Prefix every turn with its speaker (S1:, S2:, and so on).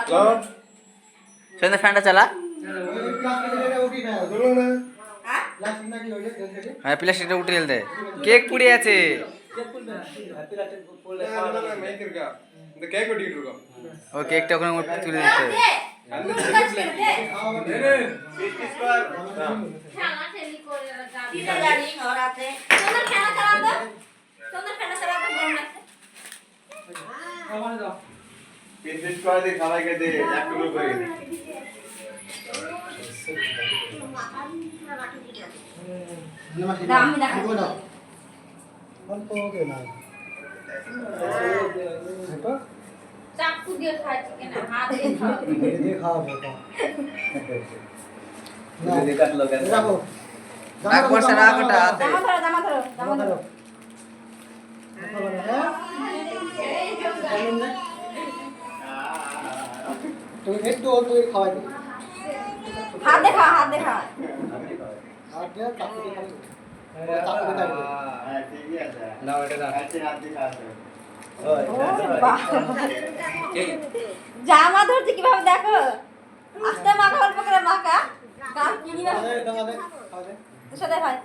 S1: সন্ধ্যা ফ্যানটা চালা। হ্যাঁ প্লাস্টিকটা উঠে ফেলতে। কেক পুড়ে আছে। ও কেকটা ওখানে তুলে দিতে হবে।
S2: চাকু দিয়ে খাচ্ছি কেন হাত দিয়ে খাওয়াবো তুমি একটু তুই খাওয়াই দিবি হাত দেখা হাত দিয়ে চাকু দিয়ে খাবি চাকু দিয়ে খাবি হ্যাঁ ঠিক আছে নাও এটা না আছে হাত দিয়ে খাওয়া জামা ধরতে কিভাবে দেখো আস্তে মাখা অল্প করে মাখা কাপ কিনি না সাথে ভাই